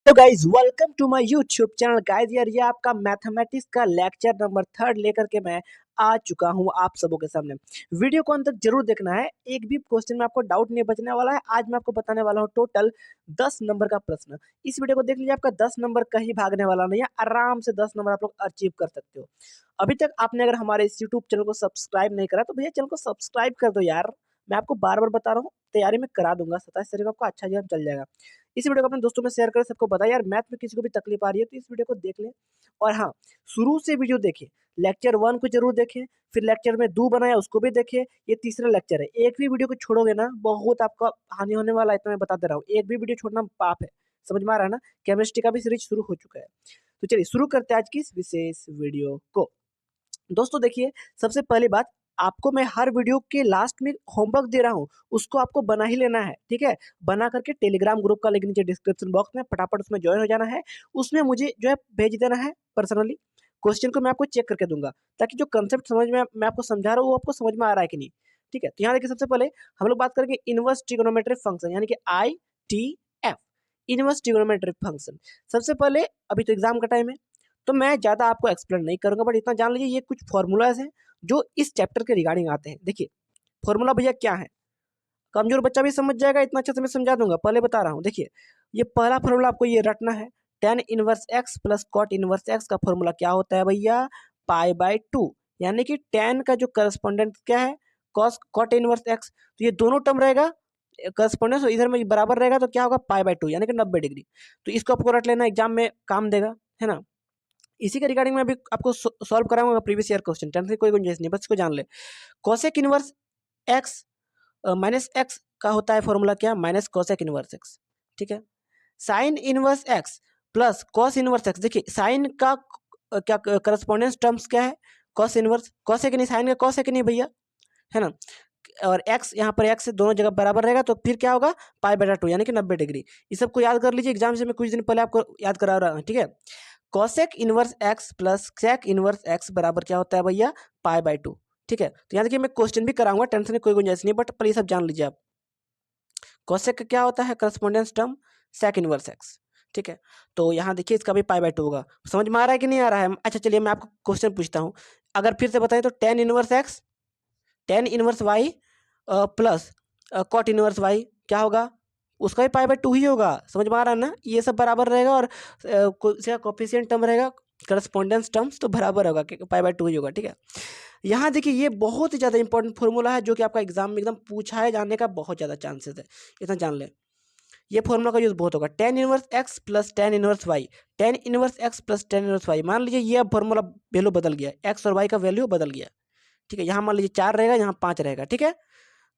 तो guys welcome to my YouTube channel. Guys यार ये आपका मैथमेटिक्स का लेक्चर नंबर 3 लेकर के मैं आ चुका हूं आप सबों के सामने। वीडियो को अंत तक जरूर देखना है, एक भी क्वेश्चन में आपको डाउट नहीं बचने वाला है। आज मैं आपको बताने वाला हूं टोटल 10 नंबर का प्रश्न। इस वीडियो को देख लीजिए, आपका 10 नंबर कहीं भागने वाला नहीं है, आराम से 10 नंबर आप लोग अचीव कर सकते हो। अभी तक आपने अगर हमारे इस यूट्यूब चैनल को सब्सक्राइब नहीं करा तो भैया चैनल को सब्सक्राइब कर दो यार। मैं आपको बार बार बता रहा हूँ, तैयारी में करा दूंगा। 27 तारीख को आपको अच्छा जवाब चल जाएगा। इस वीडियो को अपने दोस्तों में शेयर करें, सबको बताएं यार मैथ में किसी को भी तकलीफ आ रही है तो इस वीडियो को देख लें। और हाँ, शुरू से वीडियो देखें, लेक्चर 1 को जरूर देखें, फिर लेक्चर में 2 बनाया उसको भी देखें। ये तीसरा लेक्चर है, एक भी वीडियो को छोड़ोगे ना बहुत आपका हानि होने वाला है, इतना मैं बता दे रहा हूँ। एक भी वीडियो छोड़ना पाप है, समझ में आ रहा है ना। केमिस्ट्री का भी सीरीज शुरू हो चुका है। तो चलिए शुरू करते हैं आज की इस विशेष वीडियो को। दोस्तों देखिए, सबसे पहली बात, आपको मैं हर वीडियो के लास्ट में होमवर्क दे रहा हूँ, उसको आपको बना ही लेना है, ठीक है। बना करके टेलीग्राम ग्रुप का लिंक नीचे डिस्क्रिप्शन बॉक्स में फटाफट उसमें ज्वाइन हो जाना है। उसमें मुझे जो है भेज देना है पर्सनली। क्वेश्चन को मैं आपको चेक करके दूंगा, ताकि जो कंसेप्ट समझ में मैं आपको समझा रहा हूँ वो आपको समझ में आ रहा है कि नहीं, ठीक है। तो यहाँ देखिए, सबसे पहले हम लोग बात करेंगे इनवर्स ट्रिग्नोमेट्रिक फंक्शन, यानी कि ITF, इनवर्स ट्रिग्नोमेट्रिक फंक्शन। सबसे पहले, अभी तो एग्जाम का टाइम है तो मैं ज़्यादा आपको एक्सप्लेन नहीं करूंगा, बट इतना जान लीजिए ये कुछ फॉर्मूलाज हैं जो इस चैप्टर के रिगार्डिंग आते हैं। देखिए फॉर्मूला भैया क्या है, कमजोर बच्चा भी समझ जाएगा, इतना अच्छे से मैं समझा दूंगा। पहले बता रहा हूँ, देखिए ये पहला फॉर्मूला आपको ये रटना है। Tan inverse x plus cot inverse x का फॉर्मूला क्या होता है भैया, पाई/2, यानी कि टेन का जो करस्पॉन्डेंट क्या है, कॉस कॉट इनवर्स एक्स। तो ये दोनों टर्म रहेगा करस्पॉन्डेंस, इधर में बराबर रहेगा तो क्या होगा, पाई/2 यानी कि 90 डिग्री। तो इसको आपको रट लेना, एग्जाम में काम देगा, है ना। इसी के रिगार्डिंग में अभी आपको सॉल्व कराऊंगा प्रीवियस ईयर क्वेश्चन, टेंथ की कोई गुंजाइश नहीं, बस इसको जान ले। Cosec inverse x minus x का होता है फॉर्मूला क्या, माइनस कोसेक इनवर्स एक्स, ठीक है। Sine inverse x plus cos inverse x, देखिए साइन का क्या करस्पॉन्डेंस टर्म्स क्या है, कॉस इनवर्स, कॉसेक नहीं, साइन का कॉसेक नहीं भैया, है ना। और x यहाँ पर x से दोनों जगह बराबर रहेगा तो फिर क्या होगा, पाई/2 यानी कि 90 डिग्री। ये सबको याद कर लीजिए, एग्जाम से मैं कुछ दिन पहले आपको याद करा रहा हूँ, ठीक है। Cosec inverse x plus sec inverse x बराबर क्या होता है भैया, पाई/2, ठीक है। तो यहाँ देखिए मैं क्वेश्चन भी कराऊंगा, टेंशन की कोई गुंजाइश नहीं, बट प्लीज सब जान लीजिए आप। कॉसेक का क्या होता है correspondence term, sec inverse x, ठीक है। तो यहाँ देखिए इसका भी पाई/2 होगा, समझ में आ रहा है कि नहीं आ रहा है। अच्छा चलिए मैं आपको क्वेश्चन पूछता हूँ, अगर फिर से बताएं तो tan inverse x tan inverse y plus cot inverse y क्या होगा, उसका भी पाई/2 ही होगा, समझ में आ रहा है ना। ये सब बराबर रहेगा और इसका कोफिशिएंट टर्म रहेगा, करस्पॉन्डेंस टर्म्स तो बराबर होगा, पाई/2 ही होगा, ठीक है। यहाँ देखिए ये बहुत ही ज़्यादा इंपॉर्टेंट फॉर्मूला है, जो कि आपका एग्जाम में एकदम पूछा है जाने का बहुत ज़्यादा चांसेस है, इतना जान ले। ये फॉर्मूला का यूज बहुत होगा, tan inverse x plus tan inverse y, tan inverse x plus tan inverse y. मान लीजिए ये अब फॉर्मूला वैल्यू बदल गया, एक्स और वाई का वैल्यू बदल गया, ठीक है। यहाँ मान लीजिए 4 रहेगा, यहाँ 5 रहेगा, ठीक है।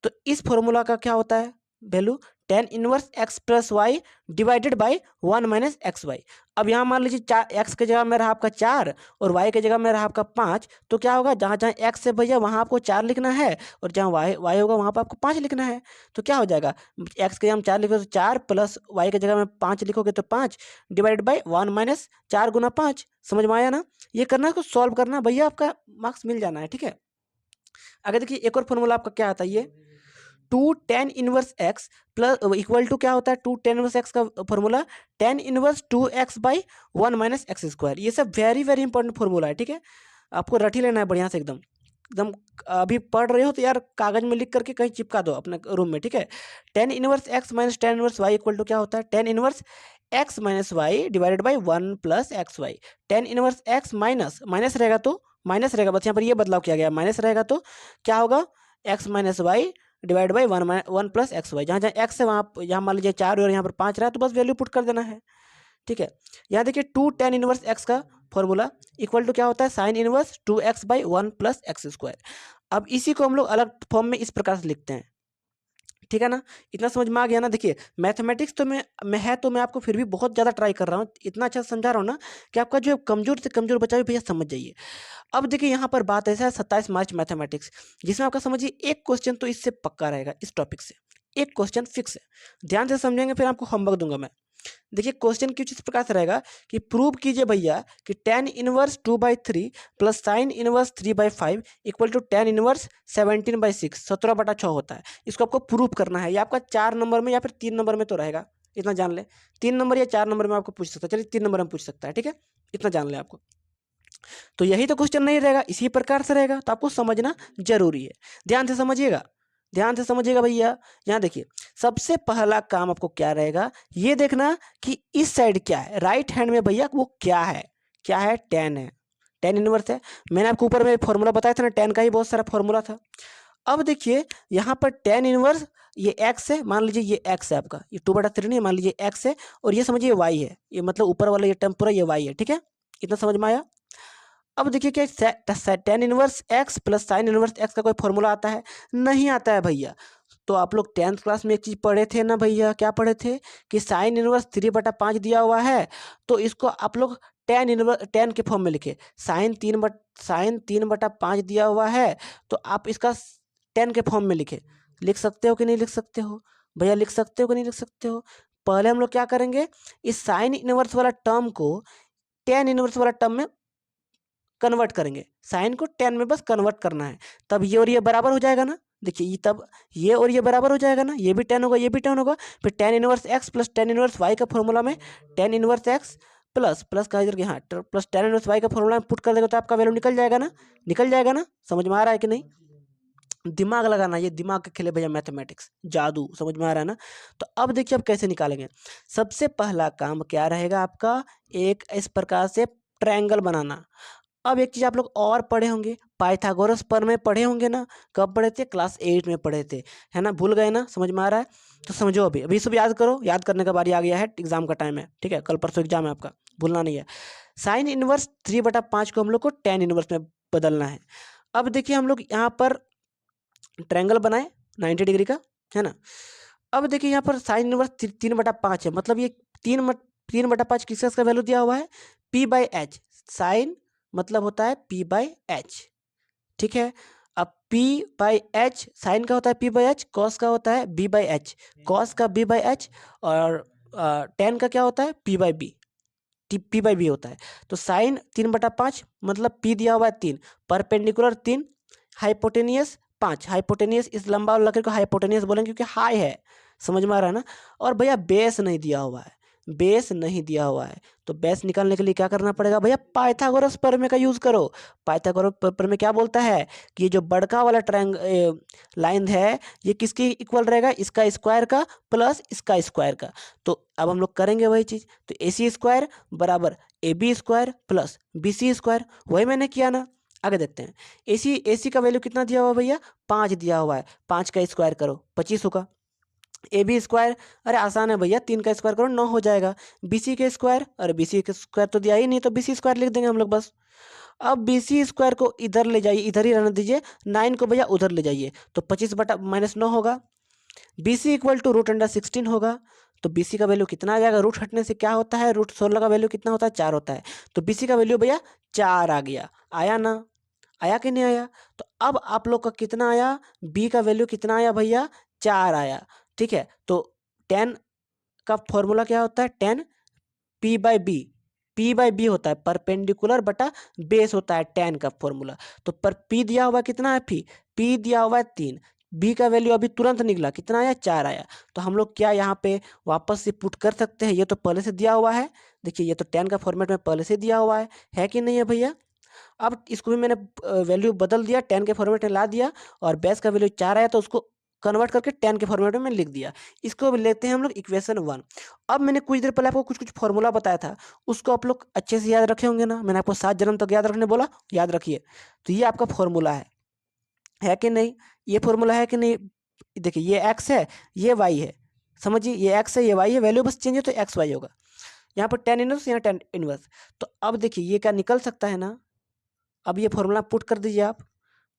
तो इस फॉर्मूला का क्या होता है value, tan inverse x plus y divided by 1 minus x y. अब यहाँ मान लीजिए एक्स की जगह में रहा आपका 4 और वाई की जगह में रहा आपका 5, तो क्या होगा, जहाँ जहाँ एक्स है भैया वहाँ आपको 4 लिखना है, और जहाँ वाई होगा वहाँ पर आपको 5 लिखना है। तो क्या हो जाएगा, एक्स की जगह में 4 लिखोगे तो 4 प्लस वाई की जगह में 5 लिखोगे तो 5 डिवाइडेड बाई 1 माइनस 4 गुना 5। समझ में आया ना, ये करना है, इसको सॉल्व करना भैया, आपका मार्क्स मिल जाना है, ठीक है। अगर देखिए एक और फॉर्मूला आपका क्या आता है, ये two tan inverse x plus equal to क्या होता है, टू टेन इनवर्स एक्स का formula tan inverse 2x by 1 minus x square. ये सब वेरी वेरी इंपॉर्टेंट फॉर्मूला है, ठीक है। आपको रट ही लेना है बढ़िया से, एकदम एकदम। अभी पढ़ रहे हो तो यार कागज में लिख करके कहीं चिपका दो अपने रूम में, ठीक है। Tan inverse x minus tan inverse y equal to क्या होता है, tan inverse x minus y divided by 1 plus x y. Tan inverse x minus minus रहेगा तो माइनस रहेगा, बस यहाँ पर ये बदलाव किया गया, माइनस रहेगा तो क्या होगा, x minus y divide by 1 plus x y. जहाँ जहाँ एक्स है वहाँ यहाँ मान लीजिए 4 और यहाँ पर 5 रहा है, तो बस वैल्यू पुट कर देना है, ठीक है। यहाँ देखिए टू टेन इनवर्स एक्स का फॉर्मूला इक्वल टू क्या होता है, sine inverse 2x by 1 plus x square. अब इसी को हम लोग अलग फॉर्म में इस प्रकार से लिखते हैं, ठीक है ना। इतना समझ में आ गया ना। देखिए मैथमेटिक्स तो मैं है तो मैं आपको फिर भी बहुत ज़्यादा ट्राई कर रहा हूँ, इतना अच्छा समझा रहा हूँ ना कि आपका जो कमजोर से कमजोर बच्चा भी भैया समझ जाइए। अब देखिए यहाँ पर बात ऐसा है 27 मार्च मैथमेटिक्स, जिसमें आपका समझिए एक क्वेश्चन तो इससे पक्का रहेगा, इस टॉपिक से एक क्वेश्चन फिक्स है। ध्यान से समझेंगे, फिर आपको होमवर्क दूंगा मैं। देखिए क्वेश्चन कुछ इस प्रकार से रहेगा कि प्रूव कीजिए भैया कि tan inverse 2/3 plus sine inverse 3/5 equal to tan inverse 17/6, 17/6 होता है। इसको आपको प्रूव करना है, ये आपका 4 नंबर में या फिर 3 नंबर में तो रहेगा, इतना जान ले। 3 नंबर या 4 नंबर में आपको पूछ सकता है, चलिए 3 नंबर में पूछ सकता है, ठीक है, इतना जान ले आपको। तो यही तो क्वेश्चन नहीं रहेगा, इसी प्रकार से रहेगा, तो आपको समझना जरूरी है। ध्यान से समझिएगा, ध्यान से समझिएगा भैया। यहाँ देखिए, सबसे पहला काम आपको क्या रहेगा, ये देखना कि इस साइड क्या है, राइट हैंड में भैया वो क्या है, क्या है, टेन है, टेन इनवर्स है। मैंने आपको ऊपर में फॉर्मूला बताया था ना, टेन का ही बहुत सारा फॉर्मूला था। अब देखिए यहाँ पर टेन इनवर्स ये एक्स है, मान लीजिए ये एक्स है आपका, ये 2/3 नहीं, मान लीजिए एक्स है, और ये समझिए वाई है, ये मतलब ऊपर वाला ये टर्म पूरा ये वाई है, ठीक है, इतना समझ में आया। अब देखिए क्या ten inverse x plus sine inverse x का कोई फॉर्मूला आता है, नहीं आता है भैया। तो आप लोग 10th क्लास में एक चीज पढ़े थे ना भैया, क्या पढ़े थे कि साइन इनवर्स 3/5 दिया हुआ है, तो इसको आप लोग टेन के फॉर्म में लिखे। साइन 3/5 दिया हुआ है, तो आप इसका 10 के फॉर्म में लिखे। लिख सकते हो कि नहीं लिख सकते हो भैया, लिख सकते हो कि नहीं लिख सकते हो। पहले हम लोग क्या करेंगे, इस साइन इनवर्स वाला टर्म को टेन इनवर्स वाला टर्म में कन्वर्ट करेंगे, साइन को टेन में बस कन्वर्ट करना है, तब ये और ये बराबर हो जाएगा ना। देखिए ये तब ये और ये बराबर हो जाएगा ना, ये भी टेन होगा, ये भी टेन होगा। फिर tan inverse x plus tan inverse y का फॉर्मूला में tan inverse x plus plus का इधर यहाँ प्लस टेन इनवर्स वाई का फॉर्मूला में पुट कर देगा, तो आपका वैल्यू निकल जाएगा ना, निकल जाएगा ना। समझ में आ रहा है कि नहीं, दिमाग लगाना, ये दिमाग के खेले भैया, मैथमेटिक्स जादू, समझ में आ रहा है ना। तो अब देखिए अब कैसे निकालेंगे। सबसे पहला काम क्या रहेगा आपका, एक इस प्रकार से ट्रायंगल बनाना। अब एक चीज आप लोग और पढ़े होंगे, पाइथागोरस पर में पढ़े होंगे ना, कब पढ़े थे, क्लास 8 में पढ़े थे, है ना, भूल गए ना, समझ में आ रहा है। तो समझो, अभी अभी सब याद करो, याद करने का बारी आ गया है, एग्जाम का टाइम है, ठीक है, कल परसों एग्जाम है आपका, भूलना नहीं है। साइन इनवर्स 3/5 को हम लोग को टेन इनवर्स में बदलना है। अब देखिए हम लोग यहाँ पर ट्रायंगल बनाए 90 डिग्री का, है ना। अब देखिए यहाँ पर साइन इनवर्स 3/5 है, मतलब ये 3/5 किसका वैल्यू दिया हुआ है, p/h। साइन मतलब होता है p/h, ठीक है। अब p/h साइन का होता है p/h, कॉस का होता है b/h, कॉस का b/h, और टेन का क्या होता है p/b, p/b होता है। तो साइन 3/5 मतलब p दिया हुआ है 3, परपेंडिकुलर 3, हाइपोटेनियस 5। हाइपोटेनियस इस लंबा वाला लकीर को हाइपोटेनियस बोलेंगे क्योंकि हाई है, समझ में आ रहा है ना। और भैया बेस नहीं दिया हुआ है, बेस नहीं दिया हुआ है, तो बेस निकालने के लिए क्या करना पड़ेगा भैया, पाइथागोरस प्रमेय का यूज करो। पाइथागोरस प्रमेय क्या बोलता है कि ये जो बड़का वाला लाइन है, ये किसकी इक्वल रहेगा, इसका स्क्वायर का प्लस इसका स्क्वायर का। तो अब हम लोग करेंगे वही चीज, तो AC स्क्वायर बराबर AB square plus BC square, वही मैंने किया ना। आगे देखते हैं, AC का वैल्यू कितना दिया हुआ है भैया, 5 दिया हुआ है, 5 का स्क्वायर करो 25 होगा। AB स्क्वायर, अरे आसान है भैया, 3 का स्क्वायर करो 9 हो जाएगा। BC के स्क्वायर, अरे BC के स्क्वायर तो दिया ही नहीं, तो BC स्क्वायर लिख देंगे हम लोग बस। अब BC स्क्वायर को इधर ले जाइए, इधर ही रहने दीजिए, 9 को भैया उधर ले जाइए, तो 25/-9 होगा। BC इक्वल टू √16 होगा। तो BC का वैल्यू कितना आ जाएगा, रूट हटने से क्या होता है, √16 का वैल्यू कितना होता है, 4 होता है। तो BC का वैल्यू भैया 4 आ गया, आया ना, आया कि नहीं आया। तो अब आप लोग का कितना आया, B का वैल्यू कितना आया भैया, 4 आया, ठीक है। तो 10 का फॉर्मूला क्या होता है, 10 p/b, p/b होता है परपेंडिकुलर बटा बेस होता है 10 का फॉर्मूला। तो पर p दिया हुआ कितना है, p दिया हुआ है 3, b का वैल्यू अभी तुरंत निकला, कितना आया, 4 आया। तो हम लोग क्या यहाँ पे वापस से पुट कर सकते हैं, ये तो पहले से दिया हुआ है, देखिए ये तो 10 का फॉर्मेट में पहले से दिया हुआ है कि नहीं है भैया। अब इसको भी मैंने वैल्यू बदल दिया, 10 के फॉर्मेट में ला दिया, और बेस का वैल्यू 4 आया, तो उसको कन्वर्ट करके 10 के फॉर्मेट में लिख दिया। इसको भी लेते हैं हम लोग इक्वेशन 1। अब मैंने कुछ देर पहले आपको कुछ कुछ फॉर्मूला बताया था, उसको आप लोग अच्छे से याद रखे होंगे ना, मैंने आपको 7 जन्म तक याद रखने बोला, याद रखिए। तो ये आपका फॉर्मूला है कि नहीं, ये फॉर्मूला है कि नहीं। देखिए ये एक्स है, ये वाई है, समझिए ये एक्स है, ये वाई है, वैल्यू बस चेंज है तो एक्स वाई होगा। यहाँ पर टेन इनवर्स, यहाँ टेन इनवर्स। तो अब देखिए ये क्या निकल सकता है ना। अब ये फॉर्मूला पुट कर दीजिए, आप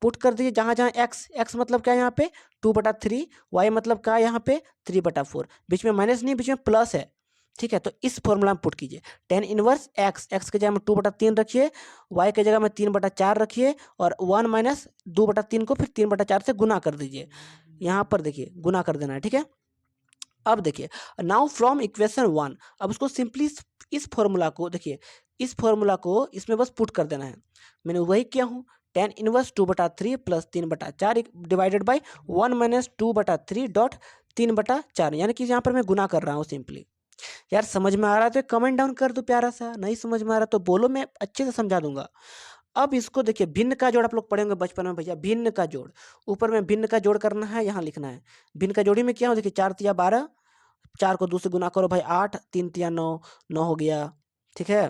पुट कर दीजिए जहाँ जहाँ एक्स मतलब क्या है यहाँ पे 2/3, वाई मतलब क्या है यहाँ पे 3/4, बीच में माइनस नहीं, बीच में प्लस है, ठीक है। तो इस फॉर्मूला में पुट कीजिए, टेन इनवर्स एक्स के जगह में 2/3 रखिए, वाई के जगह में 3/4 रखिए, और 1 माइनस 2/3 को फिर 3/4 से गुना कर दीजिए, यहाँ पर देखिए गुना कर देना है, ठीक है। अब देखिए, नाउ फ्रॉम इक्वेशन 1, अब उसको सिंपली इस फॉर्मूला को देखिए, इस फॉर्मूला को इसमें बस पुट कर देना है। मैंने वही किया हूँ, ten inverse 2/3 plus 3/4 divided by 1 minus 2/3 dot 3/4, यानी कि यहाँ पर मैं गुना कर रहा हूँ सिंपली। यार समझ में आ रहा है तो कमेंट डाउन कर दो प्यारा सा, नहीं समझ में आ रहा तो बोलो, मैं अच्छे से समझा दूंगा। अब इसको देखिए, भिन्न का जोड़ आप लोग पढ़ेंगे बचपन में भैया, भिन्न का जोड़, ऊपर में भिन्न का जोड़ करना है, यहाँ लिखना है। भिन्न का जोड़ी में क्या हो, देखिए 4×3 = 12, 4 को 2 से गुना करो भाई 8, 3×3 = 9, 9 हो गया, ठीक है।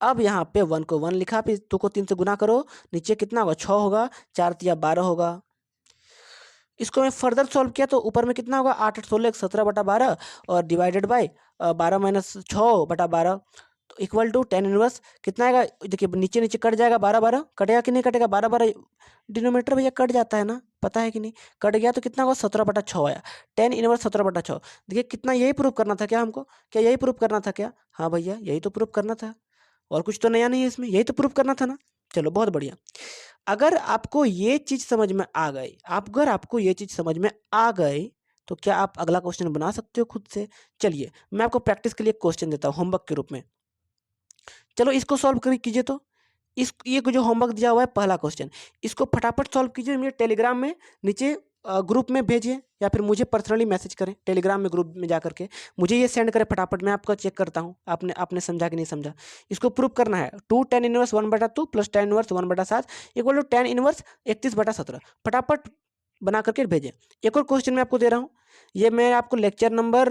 अब यहाँ पे 1 को 1 लिखा, फिर 2 को 3 से गुना करो, नीचे कितना होगा 6 होगा, 4×3 = 12 होगा। इसको मैं फर्दर सॉल्व किया तो ऊपर में कितना होगा 8 8 16 17/12 और डिवाइडेड बाय 12 - 6/12 तो इक्वल टू 10 इनवर्स कितना आएगा, देखिए नीचे नीचे कट जाएगा, 12 12 कटेगा कि नहीं कटेगा, 12 12 डिनोमिनेटर भैया कट जाता है ना, पता है कि नहीं, कट गया तो कितना होगा 17/6 आया, 10 इनवर्स 17/6। देखिए कितना, यही प्रूफ करना था क्या हमको, क्या यही प्रूफ करना था क्या, हाँ भैया यही तो प्रूफ करना था, और कुछ तो नया नहीं है इसमें, यही तो प्रूफ करना था ना। चलो बहुत बढ़िया। अगर आपको ये चीज समझ में आ गई, अगर आपको ये चीज समझ में आ गई तो क्या आप अगला क्वेश्चन बना सकते हो खुद से। चलिए मैं आपको प्रैक्टिस के लिए क्वेश्चन देता हूँ होमवर्क के रूप में। चलो इसको सॉल्व कर कीजिए। तो इस ये जो होमवर्क दिया हुआ है पहला क्वेश्चन, इसको फटाफट सॉल्व कीजिए, मेरे टेलीग्राम में नीचे ग्रुप में भेजिए, या फिर मुझे पर्सनली मैसेज करें टेलीग्राम में, ग्रुप में जा करके मुझे ये सेंड करें फटाफट, मैं आपका चेक करता हूँ आपने आपने समझा कि नहीं समझा। इसको प्रूव करना है, 2 tan 1 1/2 plus tan 1 1/7 equal to tan 1 31/17। फटाफट बना करके भेजें। एक और क्वेश्चन मैं आपको दे रहा हूँ, ये मैं आपको लेक्चर नंबर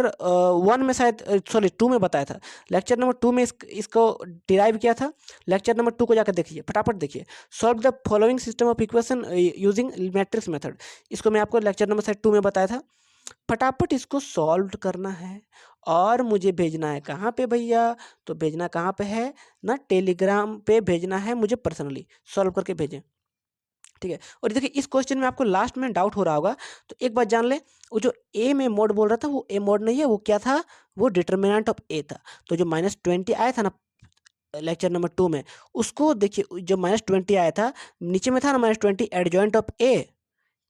1 में शायद, सॉरी 2 में बताया था, लेक्चर नंबर 2 में इसको डिराइव किया था। लेक्चर नंबर 2 को जाकर देखिए, फटाफट देखिए, solve the following system of equation using matrix method, इसको मैं आपको लेक्चर नंबर शायद 2 में बताया था। फटाफट इसको सॉल्व करना है और मुझे भेजना है कहाँ पे भैया, तो भेजना कहाँ पे है ना, टेलीग्राम पे भेजना है मुझे पर्सनली, सॉल्व करके भेजें, ठीक है। और देखिए इस क्वेश्चन में आपको लास्ट में डाउट हो रहा होगा, तो एक बात जान ले, वो जो ए में मोड बोल रहा था वो ए मोड नहीं है, वो क्या था, वो डिटर्मिनेंट ऑफ ए था। तो जो -20 आया था ना लेक्चर नंबर 2 में, उसको देखिए, जो -20 आया था नीचे में था ना -20, adjoint of A,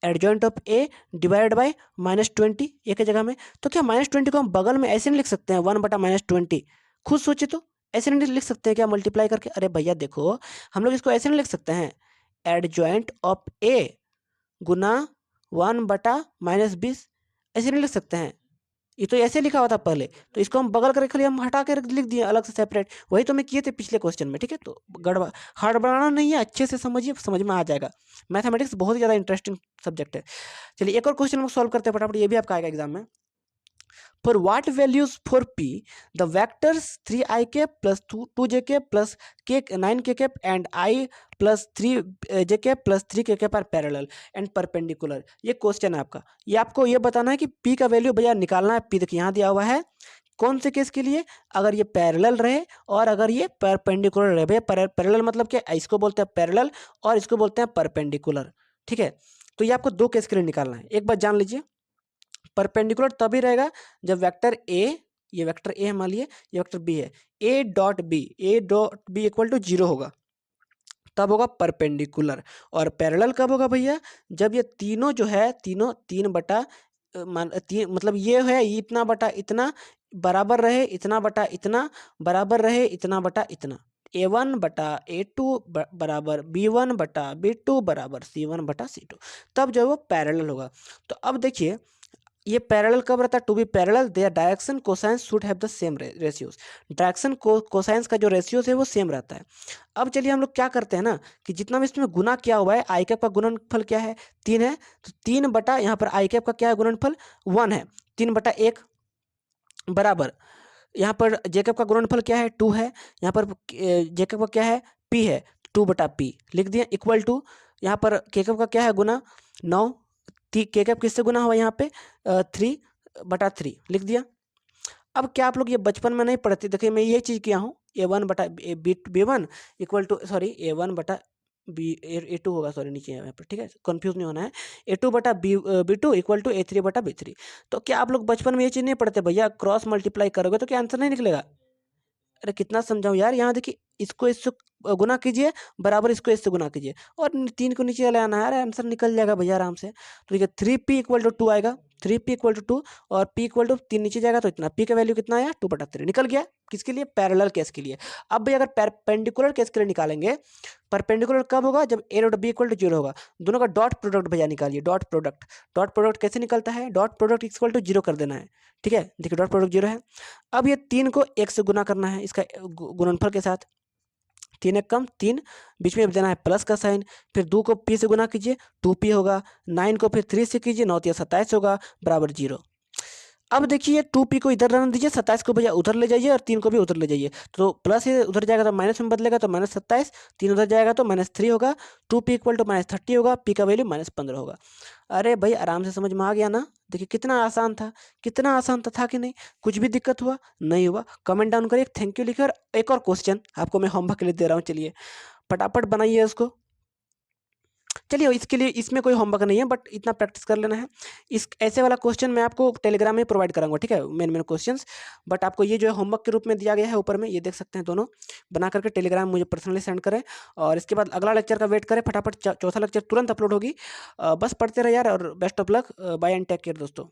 adjoint of A divide by -20 एक ही जगह में। तो क्या -20 को हम बगल में ऐसे नहीं लिख सकते हैं, 1/-20, खुद सोचे तो, ऐसे नहीं लिख सकते हैं क्या मल्टीप्लाई करके, अरे भैया देखो हम लोग इसको ऐसे नहीं लिख सकते हैं, एडजॉइंट ऑफ ए गुना 1/-20, ऐसे नहीं लिख सकते हैं, ये तो ऐसे लिखा हुआ था पहले, तो इसको हम बगल कर खाली हम हटा के लिख दिए अलग से सेपरेट, वही तो मैं किए थे पिछले क्वेश्चन में, ठीक है। तो गड़बड़ हड़बड़ाना नहीं है, अच्छे से समझिए, समझ में आ जाएगा। मैथमेटिक्स बहुत ही ज़्यादा इंटरेस्टिंग सब्जेक्ट है। चलिए एक और क्वेश्चन हम सॉल्व करते हैं फटाफट, ये भी आपका आएगा एग्जाम में। For what values for p, the vectors 3ik plus 2jk plus k 9kk and I plus 3jk plus 3kk are parallel and perpendicular। ये क्वेश्चन है आपका, ये आपको ये बताना है कि p का वैल्यू भैया निकालना है। p देखिए यहाँ दिया हुआ है, कौन से केस के लिए, अगर ये पैरेलल रहे और अगर ये परपेंडिकुलर रहे। भैया पैरेलल मतलब क्या, इसको बोलते हैं पैरेलल और इसको बोलते हैं परपेंडिकुलर, ठीक है। तो ये आपको दो केस के लिए निकालना है, एक बात जान लीजिए, परपेंडिकुलर तभी रहेगा जब वेक्टर ए, ये वेक्टर ए मान लिए, ये वेक्टर बी है, A dot B equal to 0 होगा, तब होगा परपेंडिकुलर। और पैरेलल कब होगा भैया, जब ये तीनों जो है, तीनों 3/3 मतलब ये है इतना बटा इतना बराबर रहे, इतना बटा इतना बराबर रहे, इतना बटा इतना, A1/A2 बराबर B1/B2 बराबर C1/C2, तब जो है वो पैरेलल होगा। तो अब देखिए ये पैरेलल कब रहता है, to be parallel their direction cosines should have the same ratios, direction cosines का जो रेशियोज है वो सेम रहता है। अब चलिए हम लोग क्या करते हैं ना, कि जितना भी इसमें गुना किया हुआ है, आई कैप का गुणनफल क्या है 3 है, तो 3 बटा यहाँ पर आई कैप का क्या है गुणनफल 1 है, 3/1 बराबर, यहाँ पर जे कैप का गुणनफल क्या है 2 है, यहाँ पर जे कैप का क्या है p है, 2/p लिख दिया, इक्वल टू यहाँ पर के कैप का क्या है गुना 9, के कैप किससे गुना हुआ यहाँ पे 3/3 लिख दिया। अब क्या आप लोग ये बचपन में नहीं पढ़ते, देखिए मैं ये चीज़ किया हूँ, A1/B1 equal to, sorry A1/B2 होगा, सॉरी नीचे यहाँ पर, ठीक है, कंफ्यूज नहीं होना है, A2/B2 इक्वल टू A3/B3। तो क्या आप लोग बचपन में ये चीज़ नहीं पढ़ते भैया, क्रॉस मल्टीप्लाई करोगे तो क्या आंसर नहीं निकलेगा, अरे कितना समझाऊं यार, यहाँ देखिए इसको इससे गुना कीजिए बराबर, इसको इससे गुना कीजिए और 3 को नीचे ले आना है, अरे आंसर निकल जाएगा भैया आराम से। तो देखिए 3p इक्वल टू 2 आएगा, 3p = 2 और p = 3 नीचे जाएगा तो इतना, p का वैल्यू कितना आया 2/3 निकल गया। किसके लिए? पैरेलल केस के लिए। अब भाई अगर परपेंडिकुलर केस के लिए निकालेंगे, परपेंडिकुलर कब होगा? जब a डॉट b = 0 होगा। दोनों का डॉट प्रोडक्ट भैया निकालिए, डॉट प्रोडक्ट। डॉट प्रोडक्ट कैसे निकलता है? डॉट प्रोडक्ट इक्वल टू 0 कर देना है, ठीक है। देखिए डॉट प्रोडक्ट 0 है। अब ये 3 को 1 से गुना करना है इसका गुणनफल के साथ, 3 एक कम 3, बीच में देना है प्लस का साइन, फिर 2 को p से गुना कीजिए 2p होगा, 9 को फिर 3 से कीजिए 9 × 27 होगा बराबर 0। अब देखिए 2p को इधर रहने दीजिए, 27 को भैया उधर ले जाइए और 3 को भी उधर ले जाइए, तो प्लस ये उधर जाएगा तो माइनस में बदलेगा तो -27, 3 उधर जाएगा तो -3 होगा, 2p = -30 होगा, p का वैल्यू -15 होगा। अरे भाई आराम से समझ में आ गया ना? देखिए कितना आसान था, कितना आसान था कि नहीं? कुछ भी दिक्कत हुआ? नहीं हुआ। कमेंट डाउन करिए, थैंक यू लिखिए। और एक और क्वेश्चन आपको मैं होमवर्क के लिए दे रहा हूँ, चलिए फटाफट बनाइए उसको। चलिए इसके लिए इसमें कोई होमवर्क नहीं है, बट इतना प्रैक्टिस कर लेना है। इस ऐसे वाला क्वेश्चन मैं आपको टेलीग्राम में प्रोवाइड कराऊंगा, ठीक है, मेन क्वेश्चंस। बट आपको ये जो है होमवर्क के रूप में दिया गया है, ऊपर में ये देख सकते हैं, दोनों बना करके टेलीग्राम में मुझे पर्सनली सेंड करें। और इसके बाद अगला लेक्चर का वेट करें, फटाफट चौथा लेक्चर तुरंत अपलोड होगी। बस पढ़ते रहे यार, और best of luck, bye and take care दोस्तों।